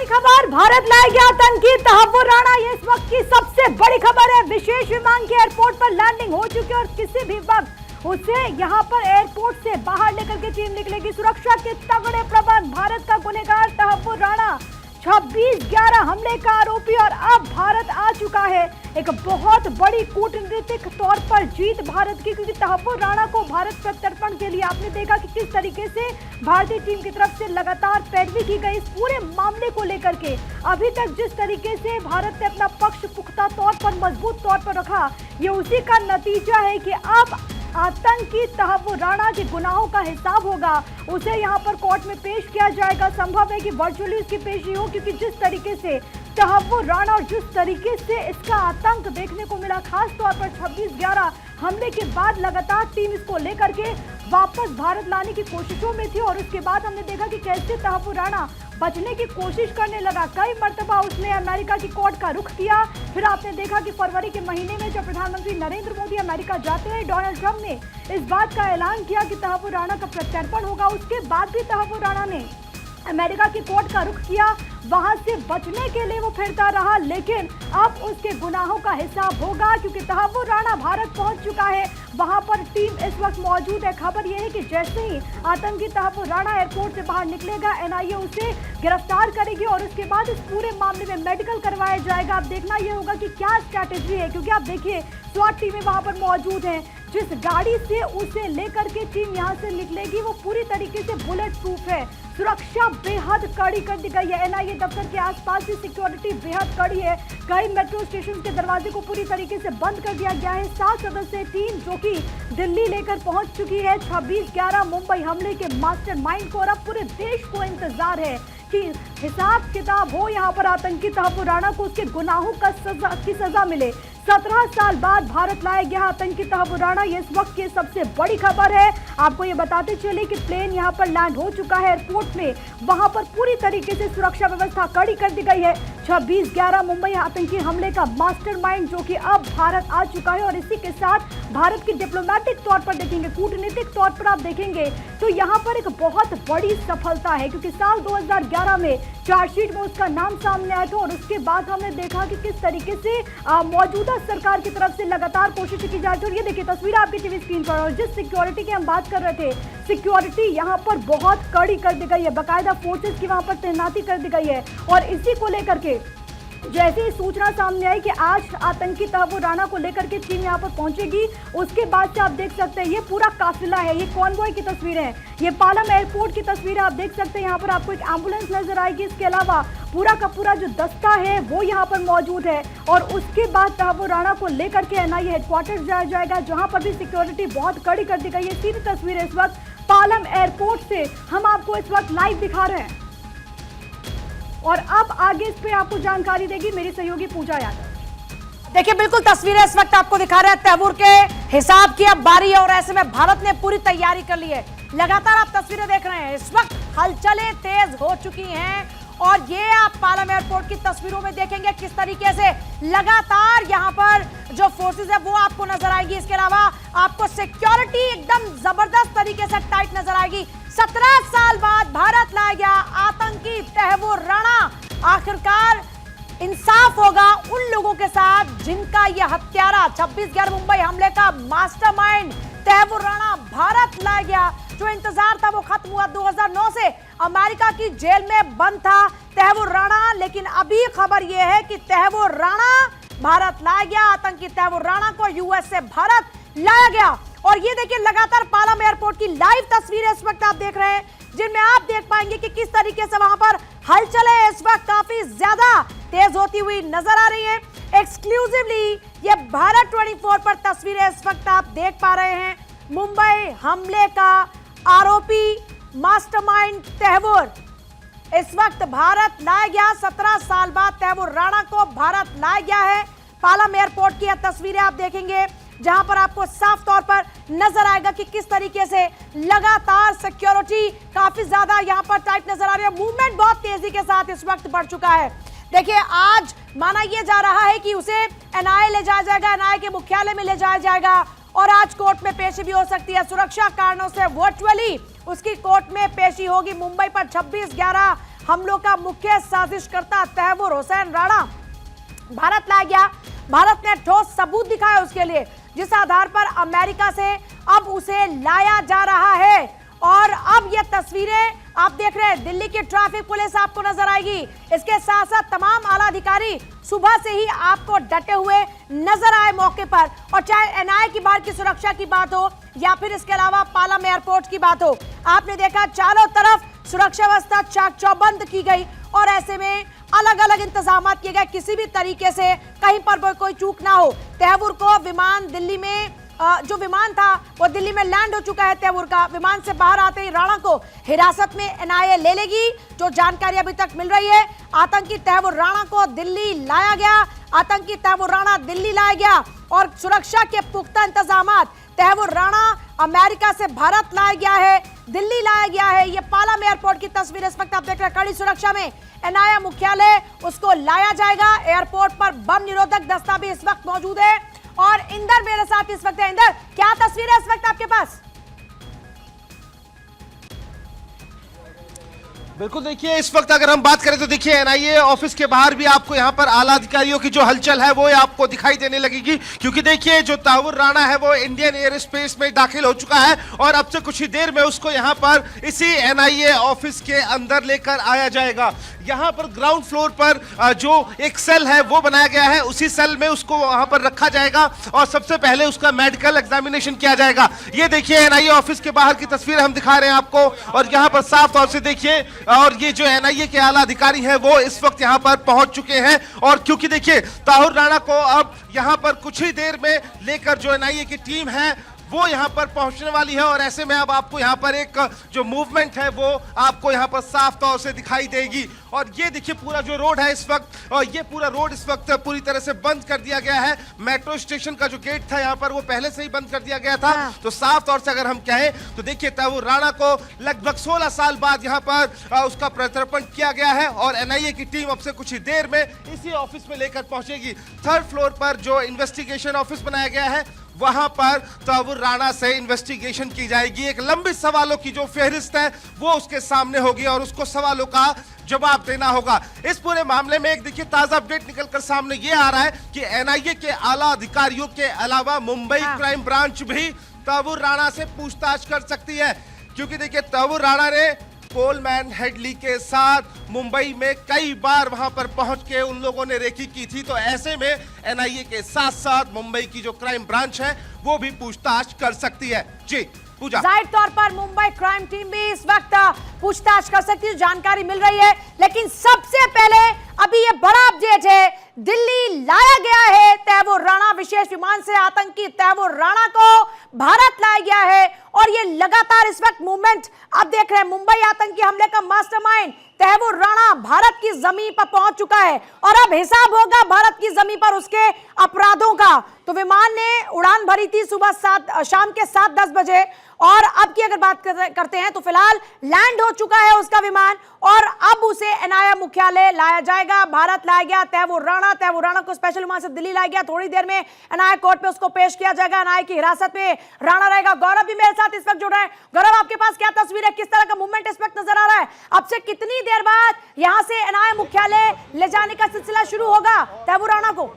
खबर, भारत लाएगा आतंकी तहव्वुर राणा। ये इस वक्त की सबसे बड़ी खबर है। विशेष विमान के एयरपोर्ट पर लैंडिंग हो चुकी है और किसी भी वक्त उसे यहां पर एयरपोर्ट से बाहर लेकर के टीम निकलेगी। सुरक्षा के तगड़े प्रबंध। भारत का गुनहगार तहव्वुर राणा 26/11 हमले का आरोपी और अब भारत आ चुका है। एक बहुत बड़ी कूटनीतिक तौर पर जीत भारत की, क्योंकि तहव्वुर राणा को भारत प्रत्यर्पण के लिए आपने देखा कि किस तरीके से भारतीय टीम की तरफ से लगातार पैरवी की गई इस पूरे मामले को लेकर के। अभी तक जिस तरीके से भारत ने अपना पक्ष पुख्ता तौर पर मजबूत तौर पर रखा, ये उसी का नतीजा है कि अब आतंकी तहव्वुर राणा के गुनाहों का हिसाब होगा। उसे यहाँ पर कोर्ट में पेश किया जाएगा। संभव है कि वर्चुअली उसकी पेशी हो, क्योंकि जिस तरीके से तहव्वुर राणा और जिस तरीके से इसका आतंक देखने को मिला, खास तौर पर 26/11 हमले के बाद लगातार टीम इसको लेकर के वापस भारत लाने की कोशिशों में थी। और उसके बाद हमने देखा कि कैसे तहव्वुर राणा बचने की कोशिश करने लगा। कई मर्तबा उसने अमेरिका की कोर्ट का रुख किया। फिर आपने देखा कि फरवरी के महीने में जब प्रधानमंत्री नरेंद्र मोदी अमेरिका जाते हैं, डोनाल्ड ट्रंप ने इस बात का ऐलान किया कि तहव्वुर राणा का प्रत्यर्पण होगा। उसके बाद भी तहव्वुर राणा ने अमेरिका की कोर्ट का रुख किया, वहां से बचने के लिए वो फिरता रहा। लेकिन अब उसके गुनाहों का हिसाब होगा, क्योंकि तहव्वुर राणा भारत पहुंच चुका है। वहां पर टीम इस वक्त मौजूद है। खबर यह है कि जैसे ही आतंकी तहव्वुर राणा एयरपोर्ट से बाहर निकलेगा, एनआईए उसे गिरफ्तार करेगी और उसके बाद इस पूरे मामले में मेडिकल करवाया जाएगा। अब देखना यह होगा कि क्या स्ट्रैटेजी है, क्योंकि आप देखिए स्वाट टीमें वहां पर मौजूद हैं। जिस गाड़ी से उसे लेकर के टीम यहां से निकलेगी वो पूरी तरीके से बुलेट प्रूफ है। सुरक्षा बेहद कड़ी कर दी गई है। एनआईए दफ्तर के आसपास की सिक्योरिटी बेहद कड़ी है। कई मेट्रो स्टेशन के दरवाजे को पूरी तरीके से बंद कर दिया गया है। 7 सदस्यीय टीम जो कि दिल्ली लेकर पहुंच चुकी है 26/11 मुंबई हमले के मास्टरमाइंड को। और अब पूरे देश को इंतजार है कि हिसाब किताब हो यहाँ पर आतंकी तहव्वुर राणा को, उसके गुनाहों की सजा मिले। 17 साल बाद भारत लाया गया आतंकी तहव्वुर राणा। ये इस वक्त की सबसे बड़ी खबर है। आपको ये बताते चले कि प्लेन यहाँ पर लैंड हो चुका है एयरपोर्ट में। वहां पर पूरी तरीके से सुरक्षा व्यवस्था कड़ी कर दी गई है। 26/11 मुंबई आतंकी हमले का मास्टरमाइंड जो कि अब भारत आ चुका है। और इसी के साथ भारत की डिप्लोमेटिक तौर पर देखेंगे, कूटनीतिक तौर पर आप देखेंगे तो यहाँ पर एक बहुत बड़ी सफलता है, क्योंकि साल 2011 में चार्जशीट में उसका नाम सामने आया था। और उसके बाद हमने देखा कि किस तरीके से मौजूदा सरकार की तरफ से लगातार कोशिश की जा रही है। और ये देखिए तस्वीर आपकी टीवी स्क्रीन पर, और जिस सिक्योरिटी की हम बात कर रहे थे, सिक्योरिटी यहाँ पर बहुत कड़ी कर दी गई है। बाकायदा फोर्सेस की वहां पर तैनाती कर दी गई है। और इसी को लेकर के जैसे ही सूचना सामने आई कि आज आतंकी तहव्वुर राणा को लेकर के टीम यहाँ पर पहुंचेगी, उसके बाद से आप देख सकते हैं ये पूरा काफिला है। ये कॉन्वॉय की तस्वीरें हैं, ये पालम एयरपोर्ट की तस्वीर आप देख सकते हैं। यहाँ पर आपको एक एम्बुलेंस नजर आएगी। इसके अलावा पूरा का पूरा जो दस्ता है वो यहाँ पर मौजूद है। और उसके बाद तहव्वुर राणा को लेकर के एनआईए हेडक्वार्टर जाया जाएगा, जहाँ पर भी सिक्योरिटी बहुत कड़ी कर दी गई है। सीधी तस्वीर इस वक्त पालम एयरपोर्ट से हम आपको इस वक्त लाइव दिखा रहे हैं। और अब आगे इस पे आपको जानकारी देगी मेरी सहयोगी पूजा यादव। देखिए बिल्कुल तस्वीरें इस वक्त आपको दिखा रहे हैं। तहव्वुर के हिसाब की अब बारी है और ऐसे में भारत ने पूरी तैयारी कर ली है। लगातार आप तस्वीरें देख रहे हैं, इस वक्त हलचलें तेज हो चुकी हैं। और ये आप पालम एयरपोर्ट की तस्वीरों में देखेंगे किस तरीके से लगातार यहाँ पर जो फोर्सेस है वो आपको नजर आएगी। इसके अलावा आपको सिक्योरिटी एकदम जबरदस्त तरीके से टाइट नजर आएगी। 17 साल बाद भारत लाया गया आतंकी तहव्वुर राणा। आखिरकार इंसाफ होगा उन लोगों के साथ जिनका यह हत्यारा 26/11 मुंबई हमले का मास्टरमाइंड तहव्वुर राणा भारत लाया गया। जो इंतजार था वो खत्म हुआ। 2009 से अमेरिका की जेल में बंद था तहव्वुर राणा, लेकिन अभी खबर यह है कि तहव्वुर राणा भारत लाया गया। आतंकी तहव्वुर राणा को यूएस से भारत लाया गया। और ये देखिए लगातार पालम एयरपोर्ट की लाइव तस्वीरें इस वक्त आप देख रहे हैं, जिनमें आप देख पाएंगे कि किस तरीके से वहां पर हलचलें इस वक्त काफी ज्यादा तेज होती हुई नजर आ रही हैं। एक्सक्लूसिवली ये भारत 24 पर तस्वीरें इस वक्त आप देख पा रहे हैं। मुंबई हमले का आरोपी मास्टरमाइंड तहव्वुर इस वक्त भारत लाया गया। 17 साल बाद तहव्वुर राणा को भारत लाया गया है। पालम एयरपोर्ट की तस्वीरें आप देखेंगे, जहां पर आपको साफ तौर पर नजर आएगा कि किस तरीके से लगातार सिक्योरिटी काफी ज्यादा यहां पर टाइट नजर आ रही है। मूवमेंट बहुत तेजी के साथ इस वक्त बढ़ चुका है। देखिए आज माना यह जा रहा है कि उसे एनआईए ले जाया जाएगा, एनआईए के मुख्यालय में ले जाया जाएगा और आज कोर्ट में पेशी भी हो सकती है। सुरक्षा कारणों से वर्चुअली उसकी कोर्ट में पेशी होगी। मुंबई पर 26/11 हमलों का मुख्य साजिशकर्ता तैमूर हुसैन राणा भारत लाया गया। भारत ने ठोस सबूत दिखाया उसके लिए, जिस आधार पर अमेरिका से अब उसे लाया जा रहा है। और अब ये तस्वीरें आप देख रहे हैं, दिल्ली की ट्रैफिक पुलिस आपको नजर आएगी। इसके साथ साथ तमाम आला अधिकारी सुबह से ही आपको डटे हुए नजर आए मौके पर। और चाहे एनआईए की बाहर की सुरक्षा की बात हो या फिर इसके अलावा पालम एयरपोर्ट की बात हो, आपने देखा चारों तरफ सुरक्षा व्यवस्था चाक चौबंद की गई और ऐसे में अलग अलग इंतजाम किए गए, किसी भी तरीके से कहीं पर कोई चूक ना हो। तैमूर को विमान दिल्ली में जो विमान था वो दिल्ली में लैंड हो चुका है। तैमूर का विमान से बाहर आते ही राणा को हिरासत में एनआईए ले लेगी, जो जानकारी अभी तक मिल रही है। आतंकी तैमूर राणा को दिल्ली लाया गया, आतंकी तैमूर राणा दिल्ली लाया गया और सुरक्षा के पुख्ता इंतजाम। तैमूर राणा अमेरिका से भारत लाया गया है, दिल्ली लाया गया है। ये पालम एयरपोर्ट की तस्वीर इस वक्त आप देख रहे हैं। कड़ी सुरक्षा में एनआईए मुख्यालय उसको लाया जाएगा। एयरपोर्ट पर बम निरोधक दस्ता भी इस वक्त मौजूद है। और इंदर मेरे साथ इस वक्त है। इंदर, क्या तस्वीर है इस वक्त आपके पास? बिल्कुल, देखिए इस वक्त अगर हम बात करें तो देखिए एनआईए ऑफिस के बाहर भी आपको यहाँ पर आला अधिकारियों की जो हलचल है वो आपको दिखाई देने लगेगी, क्योंकि देखिए जो तैमूर राणा है वो इंडियन एयर स्पेस में दाखिल हो चुका है और अब से कुछ ही देर में उसको यहाँ पर इसी एनआईए ऑफिस के अंदर लेकर आया जाएगा। यहाँ पर ग्राउंड फ्लोर पर जो एक सेल है वो बनाया गया है, उसी सेल में उसको वहां पर रखा जाएगा और सबसे पहले उसका मेडिकल एग्जामिनेशन किया जाएगा। ये देखिए एनआईए ऑफिस के बाहर की तस्वीर हम दिखा रहे हैं आपको और यहाँ पर साफ तौर से देखिए, और ये जो एनआईए के आला अधिकारी हैं वो इस वक्त यहाँ पर पहुंच चुके हैं। और क्योंकि देखिए तैमूर राणा को अब यहाँ पर कुछ ही देर में लेकर जो एनआईए की टीम है वो यहाँ पर पहुंचने वाली है और ऐसे में अब आपको यहाँ पर एक जो मूवमेंट है वो आपको यहाँ पर साफ तौर से दिखाई देगी। और ये देखिए पूरा जो रोड है इस वक्त, और ये पूरा रोड इस वक्त पूरी तरह से बंद कर दिया गया है। मेट्रो स्टेशन का जो गेट था यहाँ पर वो पहले से ही बंद कर दिया गया था। तो साफ तौर से अगर हम कहें तो देखिए तैमूर राणा को लगभग 16 साल बाद यहाँ पर उसका प्रत्यर्पण किया गया है और एनआईए की टीम अब से कुछ ही देर में इसी ऑफिस में लेकर पहुंचेगी। 3rd फ्लोर पर जो इन्वेस्टिगेशन ऑफिस बनाया गया है वहां पर तैमूर राणा से इन्वेस्टिगेशन की जाएगी। एक लंबी सवालों की जो फहरिस्त है वो उसके सामने होगी और उसको सवालों का जवाब देना होगा। इस पूरे मामले में एक देखिए ताजा अपडेट निकलकर सामने ये आ रहा है कि एनआईए के आला अधिकारियों के अलावा मुंबई क्राइम ब्रांच भी तैमूर राणा से पूछताछ कर सकती है, क्योंकि देखिए तैमूर राणा ने कोलमैन हेडली के साथ मुंबई में कई बार वहां पर पहुंच के उन लोगों ने रेकी की थी। तो ऐसे में एनआईए के साथ साथ मुंबई की जो क्राइम ब्रांच है वो भी पूछताछ कर सकती है। जी पूजा, जाहिर तौर पर मुंबई क्राइम टीम भी इस वक्त पूछताछ कर सकती है, जानकारी मिल रही है। लेकिन सबसे पहले अभी ये बड़ा अपडेट है, दिल्ली लाया गया है तैमूर राणा, विशेष विमान से आतंकी तैमूर राणा को भारत लाया गया है। और ये लगातार इस वक्त मूवमेंट आप देख रहे हैं। मुंबई आतंकी हमले का मास्टरमाइंड तैमूर राणा भारत की जमीन पर पहुंच चुका है और अब हिसाब होगा भारत की जमीन पर उसके अपराधों का। तो विमान ने उड़ान भरी थी शाम के 7-10 बजे और अब की अगर बात करते हैं तो फिलहाल लैंड हो चुका है उसका विमान और अब उसे एनआईए मुख्यालय लाया जाएगा। भारत लाया गया तैमूर राणा को स्पेशल विमान से दिल्ली लाया गया। थोड़ी देर में एनआईए कोर्ट पे उसको पेश किया जाएगा। एनआईए की हिरासत में राणा रहेगा। गौरव भी मेरे साथ इस वक्त जुड़ रहे हैं। गौरव, आपके पास क्या तस्वीर है, किस तरह का मूवमेंट इस वक्त नजर आ रहा है? अब से कितनी देर बाद यहां से एनआईए मुख्यालय ले जाने का सिलसिला शुरू होगा तैमूर राणा को?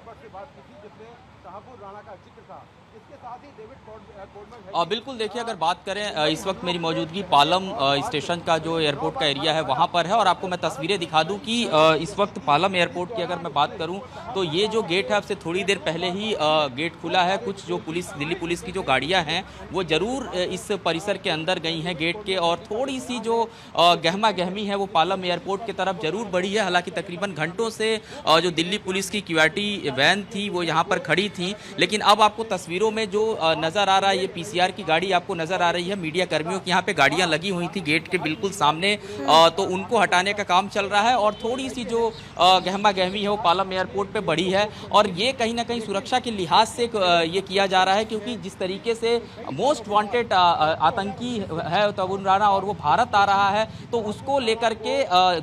बिल्कुल, देखिए अगर बात करें इस वक्त मेरी मौजूदगी पालम स्टेशन का जो एयरपोर्ट का एरिया है वहाँ पर है और आपको मैं तस्वीरें दिखा दूं कि इस वक्त पालम एयरपोर्ट की अगर मैं बात करूं तो ये जो गेट है अब से थोड़ी देर पहले ही गेट खुला है। कुछ जो दिल्ली पुलिस की जो गाड़ियां हैं वो ज़रूर इस परिसर के अंदर गई हैं गेट के और थोड़ी सी जो गहमा गहमी है वो पालम एयरपोर्ट की तरफ ज़रूर बढ़ी है। हालांकि तकरीबन घंटों से जो दिल्ली पुलिस की क्यूआरटी वैन थी वो यहाँ पर खड़ी थी, लेकिन अब आपको तस्वीरों में जो नज़र आ रहा है ये पीसीआर की गाड़ी आपको नजर आ रही है। मीडिया कर्मियों की यहाँ पे गाड़ियां लगी हुई थी गेट के बिल्कुल सामने, तो उनको हटाने का काम चल रहा है और थोड़ी सी जो गहमा गहमी है वो पालम एयरपोर्ट पे बढ़ी है और ये कहीं ना कहीं सुरक्षा के लिहाज से ये किया जा रहा है, क्योंकि जिस तरीके से मोस्ट वांटेड आतंकी है तैमूर राणा और वो भारत आ रहा है तो उसको लेकर के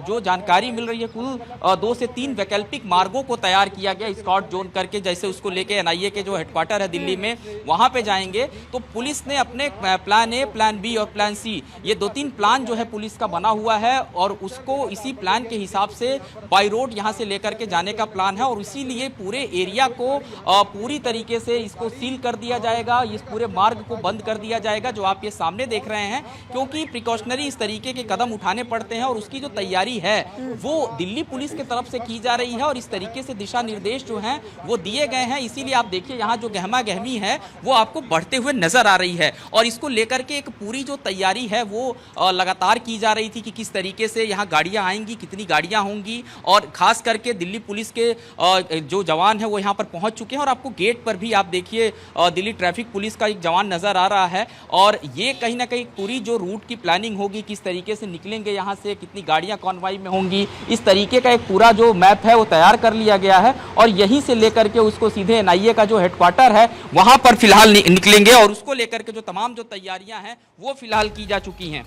जो जानकारी मिल रही है कुल 2 से 3 वैकल्पिक मार्गों को तैयार किया गया स्कॉट जोन करके, जैसे उसको लेके एनआईए के जो हेडक्वार्टर है दिल्ली में वहां पे जाएंगे तो पुलिस ने अपने प्लान ए, प्लान बी और प्लान सी, ये 2-3 प्लान जो है पुलिस का बना हुआ है और उसको इसी प्लान के हिसाब से बाई रोड यहां से लेकर के जाने का प्लान है। और इसीलिए पूरे एरिया को पूरी तरीके से इसको सील कर दिया जाएगा, इस पूरे मार्ग को बंद कर दिया जाएगा जो आप ये सामने देख रहे हैं, क्योंकि प्रिकॉशनरी इस तरीके के कदम उठाने पड़ते हैं और उसकी जो तैयारी है वो दिल्ली पुलिस की तरफ से की जा रही है और इस तरीके से दिशा निर्देश जो हैं वो दिए गए हैं। इसीलिए आप देखिए यहाँ जो गहमा गहमी है वो आपको बढ़ते हुए नजर आ रही है और इसको लेकर के एक पूरी जो तैयारी है वो लगातार की जा रही थी कि किस तरीके से यहाँ गाड़ियाँ आएंगी, कितनी गाड़ियाँ होंगी और खास करके दिल्ली पुलिस के जो जवान है वो यहाँ पर पहुँच चुके हैं। और आपको गेट पर भी आप देखिए दिल्ली ट्रैफिक पुलिस का एक जवान नजर आ रहा है और ये कहीं ना कहीं पूरी जो रूट की प्लानिंग होगी, किस तरीके से निकलेंगे यहाँ से, कितनी गाड़ियाँ कॉन्वॉय में होंगी, इस तरीके का एक पूरा जो मैप है वो तैयार कर लिया गया है और यहीं से लेकर के उसको सीधे एनआईए का जो हेडक्वार्टर है वहां पर फिलहाल निकलेंगे और उसको लेकर के जो तमाम जो तैयारियां हैं वो फिलहाल की जा चुकी हैं।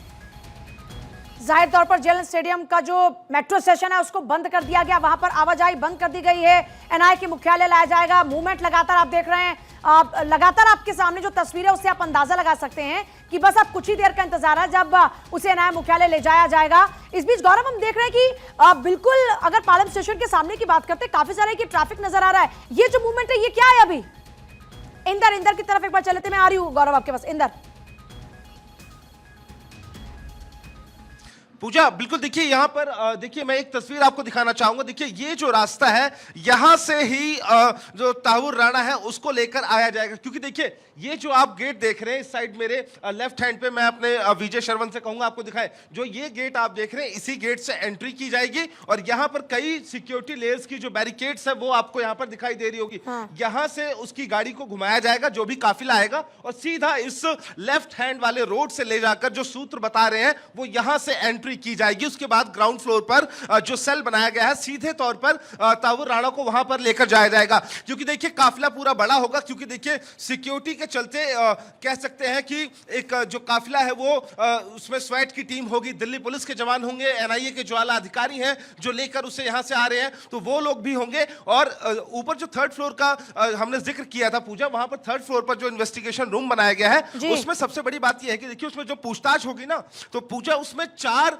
जाहिर तौर पर जेएलएन स्टेडियम का जो मेट्रो स्टेशन है उसको बंद कर दिया गया, वहां पर आवाजाही बंद कर दी गई है, एनआईए के मुख्यालय लाया जाएगा। मूवमेंट लगातार आप देख रहे हैं, लगातार आपके सामने जो तस्वीर है उससे आप अंदाजा लगा सकते हैं कि बस अब कुछ ही देर का इंतजार है जब उसे एनआईए मुख्यालय ले जाया जाएगा। इस बीच गौरव हम देख रहे हैं कि बिल्कुल अगर पालम स्टेशन के सामने की बात करते हैं काफी सारे की ट्रैफिक नजर आ रहा है। ये जो मूवमेंट है ये क्या है? अभी इंदर की तरफ एक बार चलते, मैं आ रही हूँ गौरव आपके पास। इंदर पूजा, बिल्कुल देखिए यहाँ पर देखिए मैं एक तस्वीर आपको दिखाना चाहूंगा। देखिए ये जो रास्ता है यहाँ से ही जो ताहूर राणा है उसको लेकर आया जाएगा, क्योंकि देखिए ये जो आप गेट देख रहे हैं इस साइड मेरे लेफ्ट हैंड पे, मैं अपने विजय शरवण से कहूंगा आपको दिखाएं, जो ये गेट आप देख रहे हैं इसी गेट से एंट्री की जाएगी और यहाँ पर कई सिक्योरिटी लेयर्स की जो बैरिकेड्स है वो आपको यहाँ पर दिखाई दे रही होगी। यहाँ से उसकी गाड़ी को घुमाया जाएगा जो भी काफिला आएगा और सीधा इस लेफ्ट हैंड वाले रोड से ले जाकर जो सूत्र बता रहे हैं वो यहाँ से एंट्री की जाएगी। उसके बाद ग्राउंड फ्लोर पर जो सेल बनाया गया है सीधे तौर पर ताहूर राणा को वहां पर लेकर जाया जाएगा, क्योंकि देखिए काफिला पूरा बड़ा होगा, क्योंकि देखिए सिक्योरिटी के चलते कह सकते हैं कि एक जो काफिला है वो उसमें स्वैट की टीम होगी, दिल्ली पुलिस के जवान होंगे, एनआईए के जो आला अधिकारी हैं जो लेकर उसे यहां से आ रहे हैं तो वो लोग भी होंगे। और ऊपर जो थर्ड फ्लोर का हमने जिक्र किया था पूजा, वहां पर थर्ड फ्लोर पर जो इन्वेस्टिगेशन रूम बनाया गया है उसमें सबसे बड़ी बात यह है कि देखिए उसमें जो पूछताछ होगी ना तो पूजा उसमें 4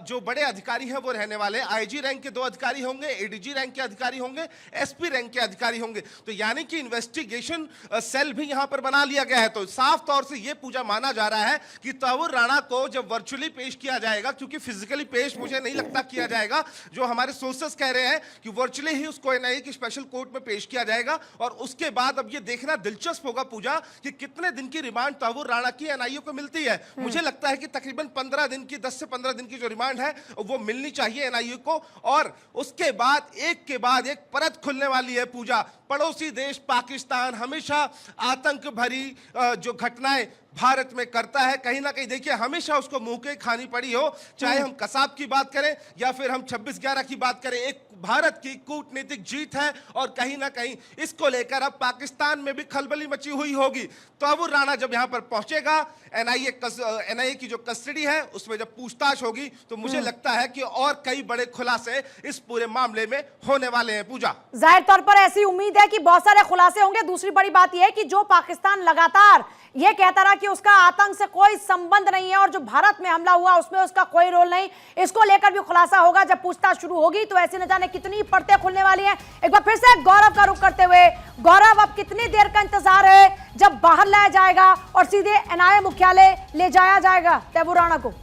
जो बड़े अधिकारी हैं वो रहने वाले हैं। आईजी रैंक के 2 अधिकारी होंगे, एडीजी रैंक के अधिकारी होंगे, एसपी रैंक के अधिकारी होंगे। तो यानी कि इन्वेस्टिगेशन सेल भी यहां पर बना लिया गया है। तो साफ तौर से यह पूजा माना जा रहा है कि ताहूर राणा को जब वर्चुअली पेश किया जाएगा, क्योंकि फिजिकली पेश मुझे नहीं लगता किया जाएगा, जो हमारे सोर्सेस कह रहे हैं कि वर्चुअली ही उसको एनआईए की स्पेशल कोर्ट में पेश किया जाएगा और उसके बाद अब यह देखना दिलचस्प होगा पूजा कि कितने दिन की रिमांड ताहूर राणा की एनआईए को मिलती है। मुझे लगता है कि तकरीबन 15 दिन की, 10 से 15 दिन की जो रिमांड है वो मिलनी चाहिए एनआईए को और उसके बाद एक के बाद एक परत खुलने वाली है पूजा। पड़ोसी देश पाकिस्तान हमेशा आतंक भरी जो घटनाएं भारत में करता है, कहीं ना कहीं देखिए हमेशा उसको मुंह के खानी पड़ी हो, चाहे हम कसाब की बात करें या फिर हम 26/11 की बात करें। एक भारत की कूटनीतिक जीत है और कहीं ना कहीं इसको लेकर अब पाकिस्तान में भी खलबली मची हुई होगी। ताहूर राणा जब यहां पर पहुंचेगा, एनआईए की जो कस्टडी है उसमें जब पूछताछ होगी तो मुझे लगता है कि और कई बड़े खुलासे इस पूरे मामले में होने वाले हैं पूजा। जाहिर तौर पर ऐसी उम्मीद है कि बहुत सारे खुलासे होंगे। दूसरी बड़ी बात यह है कि जो पाकिस्तान लगातार यह कहता रहा कि उसका आतंक से कोई संबंध नहीं है और जो भारत में हमला हुआ उसमें उसका कोई रोल नहीं, इसको लेकर भी खुलासा होगा जब पूछताछ शुरू होगी। तो ऐसे न जाने कितनी परतें खुलने वाली हैं। एक बार फिर से गौरव का रुख करते हुए, गौरव अब कितनी देर का इंतजार है जब बाहर लाया जाएगा और सीधे एनआईए मुख्यालय ले जाया जाएगा ताहूर राणा को?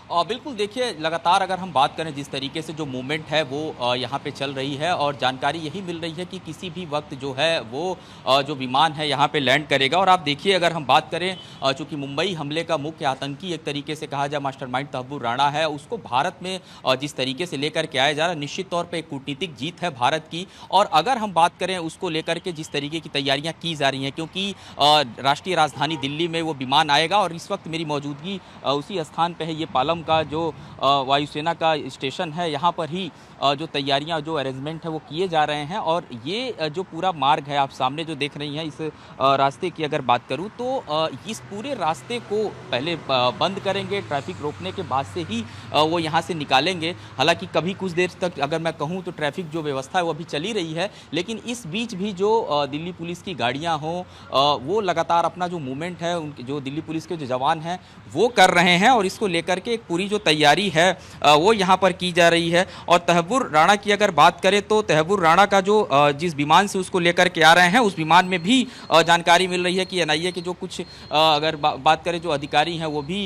बिल्कुल देखिए लगातार अगर हम बात करें जिस तरीके से जो मूवमेंट है वो यहाँ पे चल रही है और जानकारी यही मिल रही है कि किसी भी वक्त जो है वो जो विमान है यहाँ पे लैंड करेगा। और आप देखिए अगर हम बात करें चूँकि मुंबई हमले का मुख्य आतंकी एक तरीके से कहा जाए मास्टरमाइंड ताहूर राणा है, उसको भारत में जिस तरीके से लेकर के आया जा रहा है निश्चित तौर पर एक कूटनीतिक जीत है भारत की। और अगर हम बात करें उसको लेकर के जिस तरीके की तैयारियाँ की जा रही हैं, क्योंकि राष्ट्रीय राजधानी दिल्ली में वो विमान आएगा और इस वक्त मेरी मौजूदगी उसी स्थान पर है, ये पालम पालम का जो वायुसेना का स्टेशन है, यहाँ पर ही जो तैयारियां, जो अरेंजमेंट है वो किए जा रहे हैं। और ये जो पूरा मार्ग है आप सामने जो देख रही हैं, इस रास्ते की अगर बात करूं तो इस पूरे रास्ते को पहले बंद करेंगे, ट्रैफिक रोकने के बाद से ही वो यहाँ से निकालेंगे। हालांकि कभी कुछ देर तक अगर मैं कहूँ तो ट्रैफिक जो व्यवस्था है वो अभी चली रही है, लेकिन इस बीच भी जो दिल्ली पुलिस की गाड़ियाँ हों वो लगातार अपना जो मूवमेंट है, उनके जो दिल्ली पुलिस के जो जवान हैं वो कर रहे हैं। और इसको लेकर के एक पूरी जो तैयारी है वो यहाँ पर की जा रही है। और तहव्वुर राणा की अगर बात करें तो तहव्वुर राणा का जो जिस विमान से उसको लेकर के आ रहे हैं, उस विमान में भी जानकारी मिल रही है कि एनआईए के जो कुछ अगर बात करें जो अधिकारी हैं वो भी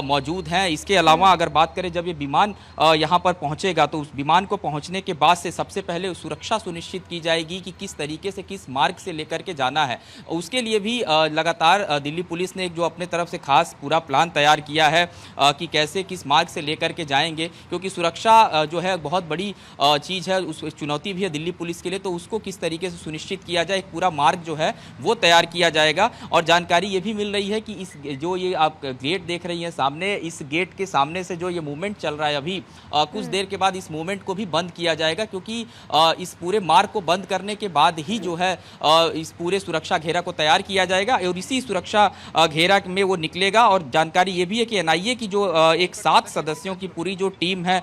मौजूद हैं। इसके अलावा अगर बात करें जब ये विमान यहाँ पर पहुँचेगा तो उस विमान को पहुँचने के बाद से सबसे पहले सुरक्षा सुनिश्चित की जाएगी कि किस तरीके से, किस मार्ग से लेकर के जाना है। उसके लिए भी लगातार दिल्ली पुलिस ने एक जो अपने तरफ से खास पूरा प्लान तैयार किया है कि कैसे, किस मार्ग से लेकर के जाएंगे, क्योंकि सुरक्षा जो है बहुत बड़ी चीज़ है, उस चुनौती भी है दिल्ली पुलिस के लिए। तो उसको किस तरीके से सुनिश्चित किया जाए, एक पूरा मार्ग जो है वो तैयार किया जाएगा। और जानकारी ये भी मिल रही है कि इस जो ये आप गेट देख रही हैं सामने, इस गेट के सामने से जो ये मूवमेंट चल रहा है अभी कुछ देर के बाद इस मूवमेंट को भी बंद किया जाएगा, क्योंकि इस पूरे मार्ग को बंद करने के बाद ही जो है इस पूरे सुरक्षा घेरा को तैयार किया जाएगा और इसी सुरक्षा घेरा में वो निकलेगा। और जानकारी ये भी है कि एनआईए की जो एक 7 सदस्यों की पूरी जो टीम है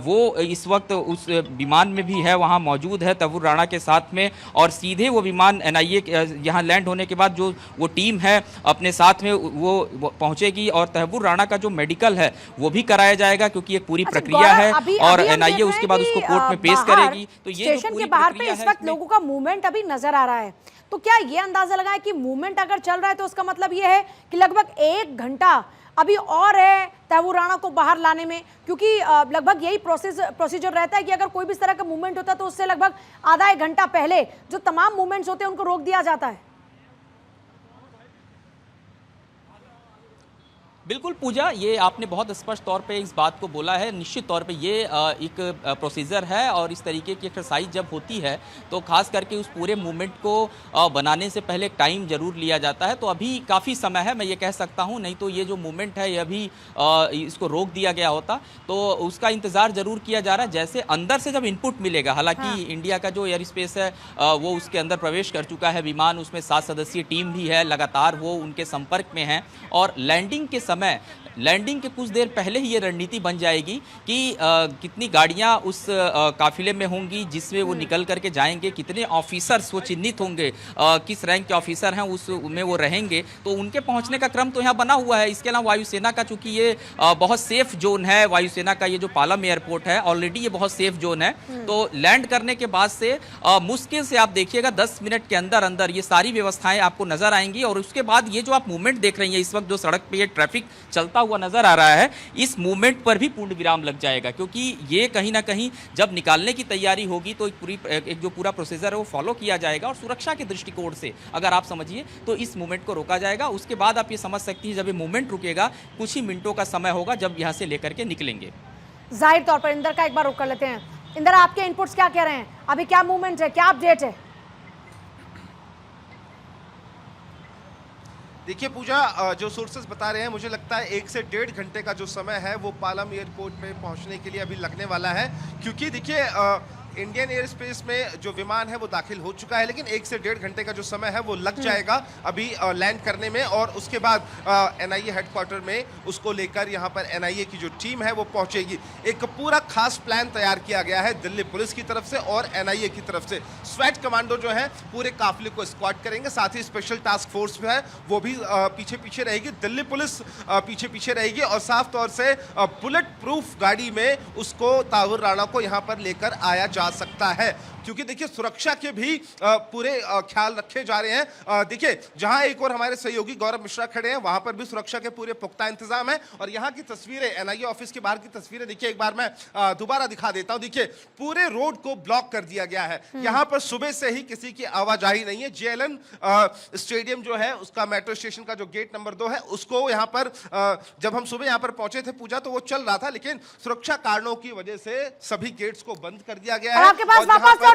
वो इस वक्त उस विमान में भी है, वहाँ मौजूद है तहव्वुर राणा के साथ में। और सीधे वो विमान एनआईए यहाँ लैंड होने के बाद जो वो टीम है अपने साथ में वो पहुँचेगी और तहव्वुर राणा का जो मेडिकल है वो भी कराया जाएगा, क्योंकि एक पूरी प्रक्रिया है। और एनआईए उसके बाद उसको कोर्ट में पेश करेगी। तो ये स्टेशन के बाहर पे इस वक्त लोगों का मूवमेंट अभी नजर आ रहा है, तो क्या ये अंदाजा लगाएं कि मूवमेंट अगर चल रहा है तो उसका मतलब ये है कि लगभग 1 घंटा अभी और है तहव्वुर राणा को बाहर लाने में, क्योंकि लगभग यही प्रोसीजर रहता है कि अगर कोई भी तरह का मूवमेंट होता है तो उससे लगभग आधा 1 घंटा पहले जो तमाम मूवमेंट्स होते हैं उनको रोक दिया जाता है। बिल्कुल पूजा, ये आपने बहुत स्पष्ट तौर पे इस बात को बोला है। निश्चित तौर पे ये एक प्रोसीजर है और इस तरीके की एक्सरसाइज जब होती है तो खास करके उस पूरे मूवमेंट को बनाने से पहले टाइम जरूर लिया जाता है। तो अभी काफ़ी समय है, मैं ये कह सकता हूँ, नहीं तो ये जो मूवमेंट है ये अभी इसको रोक दिया गया होता। तो उसका इंतज़ार जरूर किया जा रहा है, जैसे अंदर से जब इनपुट मिलेगा। हालांकि इंडिया का जो एयर स्पेस है वो उसके अंदर प्रवेश कर चुका है विमान, उसमें 7 सदस्यीय टीम भी है, लगातार वो उनके संपर्क में है। और लैंडिंग के समय, लैंडिंग के कुछ देर पहले ही ये रणनीति बन जाएगी कि कितनी गाड़ियां उस काफिले में होंगी जिसमें वो निकल करके जाएंगे, कितने ऑफिसर्स वो चिन्हित होंगे, किस रैंक के ऑफिसर हैं उसमें वो रहेंगे, तो उनके पहुंचने का क्रम तो यहाँ बना हुआ है। इसके अलावा वायुसेना का, चूंकि ये बहुत सेफ जोन है, वायुसेना का ये जो पालम एयरपोर्ट है ऑलरेडी ये बहुत सेफ जोन है। तो लैंड करने के बाद से मुश्किल से आप देखिएगा 10 मिनट के अंदर अंदर ये सारी व्यवस्थाएं आपको नजर आएंगी। और उसके बाद ये जो आप मूवमेंट देख रही हैं इस वक्त, जो सड़क पे ये ट्रैफिक चलता हुआ नजर आ रहा है, इस मूवमेंट पर भी पूर्ण विराम लग जाएगा, क्योंकि ये कहीं ना कहीं जब निकालने की तैयारी होगी तो एक जो पूरा प्रोसीजर है वो फॉलो किया जाएगा। और सुरक्षा के दृष्टिकोण से अगर आप समझिए तो इस मूवमेंट को रोका जाएगा। उसके बाद आप ये समझ सकती हैं जब ये मूवमेंट रुकेगा कुछ ही मिनटों का समय होगा जब यहाँ से लेकर के निकलेंगे। जाहिर तौर पर इंदर का एक बार रुक कर लेते हैं। इंदर, आपके इनपुट्स क्या कह रहे हैं, अभी क्या मूवमेंट है, क्या अपडेट है? देखिए पूजा, जो सोर्सेज बता रहे हैं, मुझे लगता है 1 से 1.5 घंटे का जो समय है वो पालम एयरपोर्ट पे पहुंचने के लिए अभी लगने वाला है। क्योंकि देखिए इंडियन एयर स्पेस में जो विमान है वो दाखिल हो चुका है, लेकिन 1 से 1.5 घंटे का जो समय है वो लग जाएगा अभी लैंड करने में। और उसके बाद एनआईए हेडक्वार्टर में उसको लेकर यहाँ पर एनआईए की जो टीम है वो पहुंचेगी। एक पूरा खास प्लान तैयार किया गया है दिल्ली पुलिस की तरफ से और एनआईए की तरफ से। स्वेट कमांडो जो है पूरे काफिले को स्क्वाड करेंगे, साथ ही स्पेशल टास्क फोर्स है वो भी पीछे पीछे रहेगी, दिल्ली पुलिस पीछे पीछे रहेगी। और साफ तौर से बुलेट प्रूफ गाड़ी में उसको तहव्वुर राणा को यहाँ पर लेकर आया जा सकता है, क्योंकि देखिए सुरक्षा के भी पूरे ख्याल रखे जा रहे हैं। देखिए जहां एक और हमारे सहयोगी गौरव मिश्रा खड़े हैं, वहां पर भी सुरक्षा के पूरे पुख्ता इंतजाम है। और यहाँ की तस्वीरें, एनआईए ऑफिस के बाहर की तस्वीरें देखिए, एक बार मैं दोबारा दिखा देता हूं। देखिए पूरे रोड को ब्लॉक कर दिया गया है, यहाँ पर सुबह से ही किसी की आवाजाही नहीं है। जेएलएन स्टेडियम जो है उसका मेट्रो स्टेशन का जो गेट नंबर 2 है उसको यहाँ पर जब हम सुबह यहाँ पर पहुंचे थे पूजा तो वो चल रहा था, लेकिन सुरक्षा कारणों की वजह से सभी गेट्स को बंद कर दिया गया है। आपके पास वापस